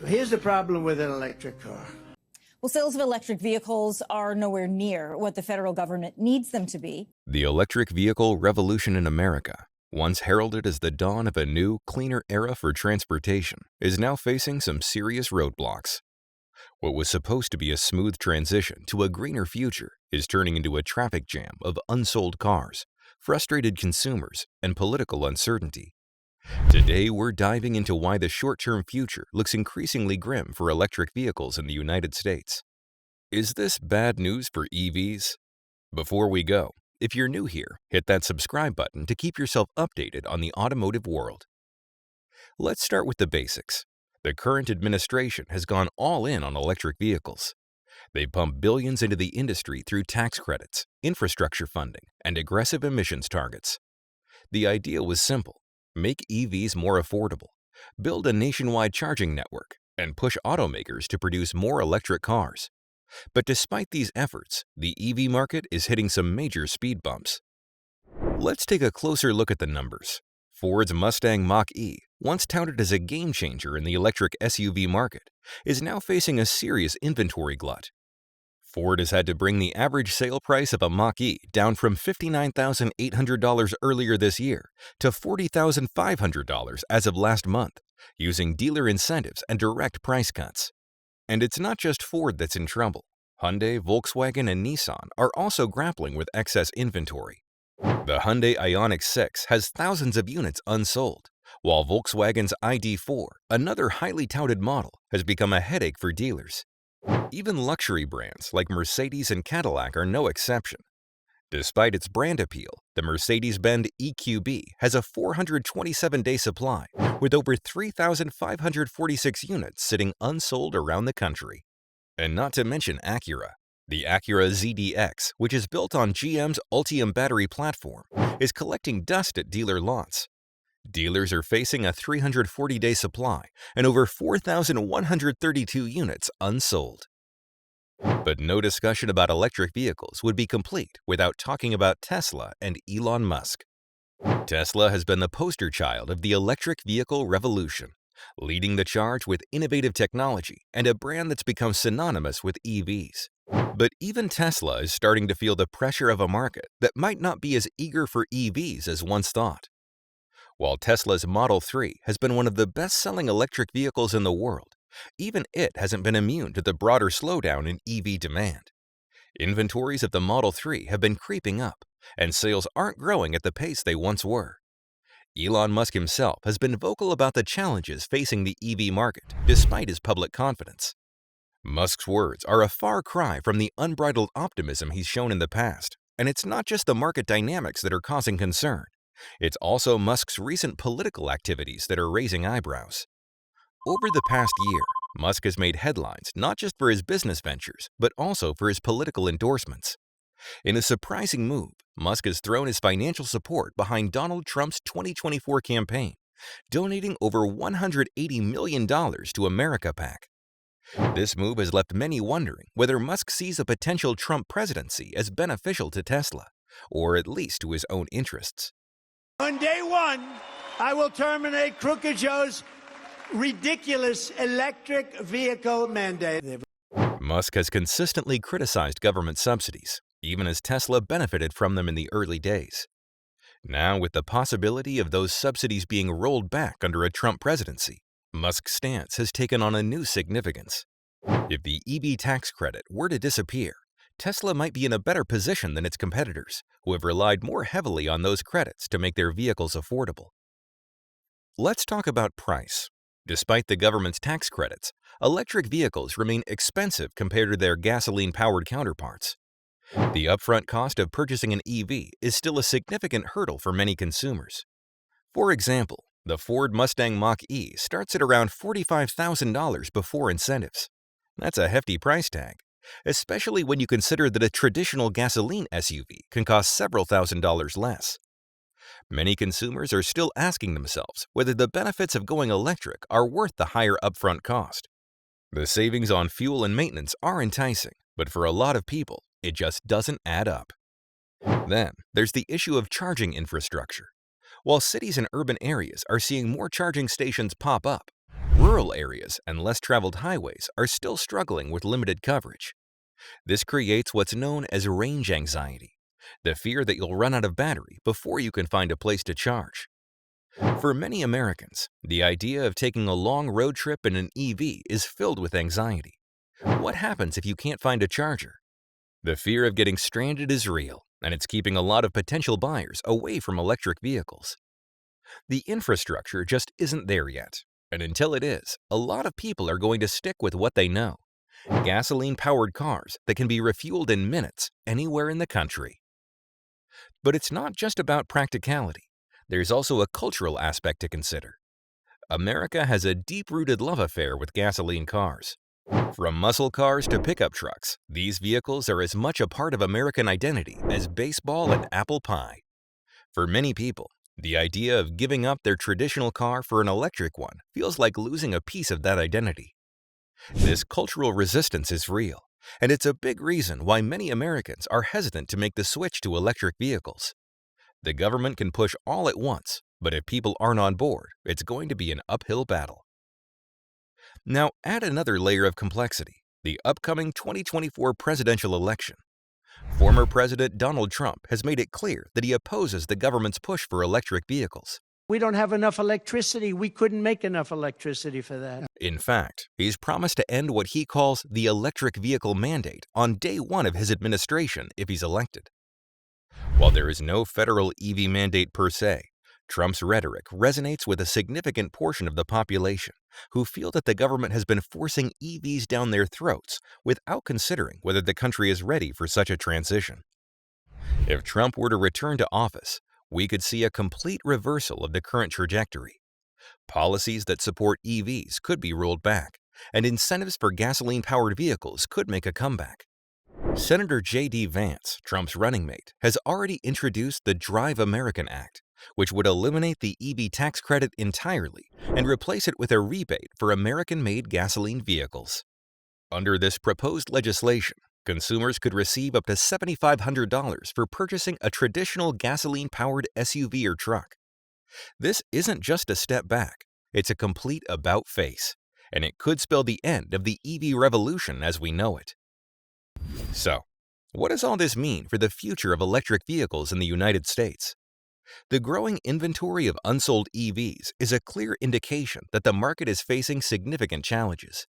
Here's the problem with an electric car. Well, sales of electric vehicles are nowhere near what the federal government needs them to be. The electric vehicle revolution in America, once heralded as the dawn of a new, cleaner era for transportation, is now facing some serious roadblocks. What was supposed to be a smooth transition to a greener future is turning into a traffic jam of unsold cars, frustrated consumers, and political uncertainty. Today, we're diving into why the short-term future looks increasingly grim for electric vehicles in the United States. Is this bad news for EVs? Before we go, if you're new here, hit that subscribe button to keep yourself updated on the automotive world. Let's start with the basics. The current administration has gone all in on electric vehicles. They've pumped billions into the industry through tax credits, infrastructure funding, and aggressive emissions targets. The idea was simple: make EVs more affordable, build a nationwide charging network, and push automakers to produce more electric cars. But despite these efforts, the EV market is hitting some major speed bumps. Let's take a closer look at the numbers. Ford's Mustang Mach-E, once touted as a game-changer in the electric SUV market, is now facing a serious inventory glut. Ford has had to bring the average sale price of a Mach-E down from $59,800 earlier this year to $40,500 as of last month, using dealer incentives and direct price cuts. And it's not just Ford that's in trouble. Hyundai, Volkswagen, and Nissan are also grappling with excess inventory. The Hyundai Ioniq 6 has thousands of units unsold, while Volkswagen's ID.4, another highly touted model, has become a headache for dealers. Even luxury brands like Mercedes and Cadillac are no exception. Despite its brand appeal, the Mercedes-Benz EQB has a 427-day supply, with over 3,546 units sitting unsold around the country. And not to mention Acura. The Acura ZDX, which is built on GM's Ultium battery platform, is collecting dust at dealer lots. Dealers are facing a 340-day supply and over 4,132 units unsold. But no discussion about electric vehicles would be complete without talking about Tesla and Elon Musk. Tesla has been the poster child of the electric vehicle revolution, leading the charge with innovative technology and a brand that's become synonymous with EVs. But even Tesla is starting to feel the pressure of a market that might not be as eager for EVs as once thought. While Tesla's Model 3 has been one of the best-selling electric vehicles in the world, even it hasn't been immune to the broader slowdown in EV demand. Inventories of the Model 3 have been creeping up, and sales aren't growing at the pace they once were. Elon Musk himself has been vocal about the challenges facing the EV market, despite his public confidence. Musk's words are a far cry from the unbridled optimism he's shown in the past, and it's not just the market dynamics that are causing concern. It's also Musk's recent political activities that are raising eyebrows. Over the past year, Musk has made headlines not just for his business ventures, but also for his political endorsements. In a surprising move, Musk has thrown his financial support behind Donald Trump's 2024 campaign, donating over $180 million to America PAC. This move has left many wondering whether Musk sees a potential Trump presidency as beneficial to Tesla, or at least to his own interests. On day one, I will terminate Crooked Joe's ridiculous electric vehicle mandate. Musk has consistently criticized government subsidies, even as Tesla benefited from them in the early days. Now, with the possibility of those subsidies being rolled back under a Trump presidency, Musk's stance has taken on a new significance. If the EV tax credit were to disappear, Tesla might be in a better position than its competitors, who have relied more heavily on those credits to make their vehicles affordable. Let's talk about price. Despite the government's tax credits, electric vehicles remain expensive compared to their gasoline-powered counterparts. The upfront cost of purchasing an EV is still a significant hurdle for many consumers. For example, the Ford Mustang Mach-E starts at around $45,000 before incentives. That's a hefty price tag, especially when you consider that a traditional gasoline SUV can cost several $1,000s less. Many consumers are still asking themselves whether the benefits of going electric are worth the higher upfront cost. The savings on fuel and maintenance are enticing, but for a lot of people, it just doesn't add up. Then, there's the issue of charging infrastructure. While cities and urban areas are seeing more charging stations pop up, rural areas and less traveled highways are still struggling with limited coverage. This creates what's known as range anxiety, the fear that you'll run out of battery before you can find a place to charge. For many Americans, the idea of taking a long road trip in an EV is filled with anxiety. What happens if you can't find a charger? The fear of getting stranded is real, and it's keeping a lot of potential buyers away from electric vehicles. The infrastructure just isn't there yet, and until it is, a lot of people are going to stick with what they know: gasoline-powered cars that can be refueled in minutes anywhere in the country. But it's not just about practicality. There's also a cultural aspect to consider. America has a deep-rooted love affair with gasoline cars. From muscle cars to pickup trucks, these vehicles are as much a part of American identity as baseball and apple pie. For many people, the idea of giving up their traditional car for an electric one feels like losing a piece of that identity. This cultural resistance is real, and it's a big reason why many Americans are hesitant to make the switch to electric vehicles. The government can push all at once, but if people aren't on board, it's going to be an uphill battle. Now, add another layer of complexity: the upcoming 2024 presidential election. Former President Donald Trump has made it clear that he opposes the government's push for electric vehicles. We don't have enough electricity. We couldn't make enough electricity for that. In fact, he's promised to end what he calls the electric vehicle mandate on day one of his administration if he's elected. While there is no federal EV mandate per se, Trump's rhetoric resonates with a significant portion of the population who feel that the government has been forcing EVs down their throats without considering whether the country is ready for such a transition. If Trump were to return to office, we could see a complete reversal of the current trajectory. Policies that support EVs could be rolled back, and incentives for gasoline-powered vehicles could make a comeback. Senator J.D. Vance, Trump's running mate, has already introduced the Drive American Act, which would eliminate the EV tax credit entirely and replace it with a rebate for American-made gasoline vehicles. Under this proposed legislation, consumers could receive up to $7,500 for purchasing a traditional gasoline-powered SUV or truck. This isn't just a step back, it's a complete about-face, and it could spell the end of the EV revolution as we know it. So, what does all this mean for the future of electric vehicles in the United States? The growing inventory of unsold EVs is a clear indication that the market is facing significant challenges.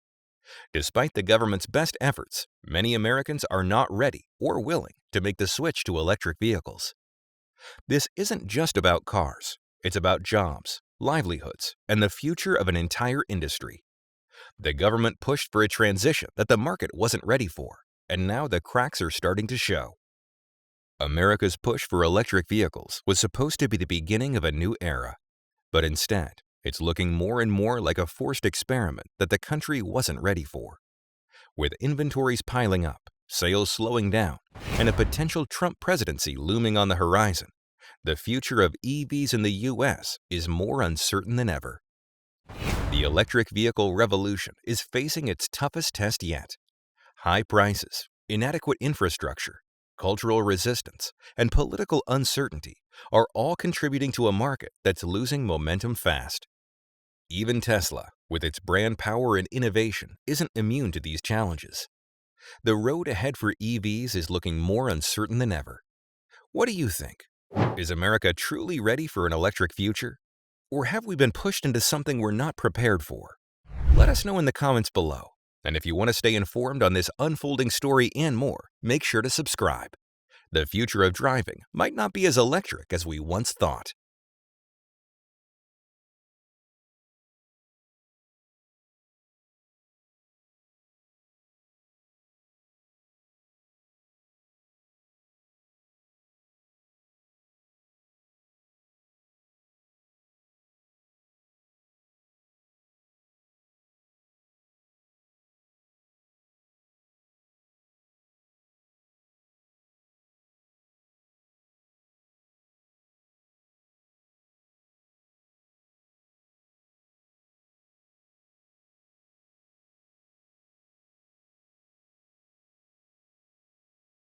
Despite the government's best efforts, many Americans are not ready or willing to make the switch to electric vehicles. This isn't just about cars, it's about jobs, livelihoods, and the future of an entire industry. The government pushed for a transition that the market wasn't ready for, and now the cracks are starting to show. America's push for electric vehicles was supposed to be the beginning of a new era, but instead, it's looking more and more like a forced experiment that the country wasn't ready for. With inventories piling up, sales slowing down, and a potential Trump presidency looming on the horizon, the future of EVs in the U.S. is more uncertain than ever. The electric vehicle revolution is facing its toughest test yet. High prices, inadequate infrastructure, cultural resistance, and political uncertainty are all contributing to a market that's losing momentum fast. Even Tesla, with its brand power and innovation, isn't immune to these challenges. The road ahead for EVs is looking more uncertain than ever. What do you think? Is America truly ready for an electric future? Or have we been pushed into something we're not prepared for? Let us know in the comments below. And if you want to stay informed on this unfolding story and more, make sure to subscribe. The future of driving might not be as electric as we once thought.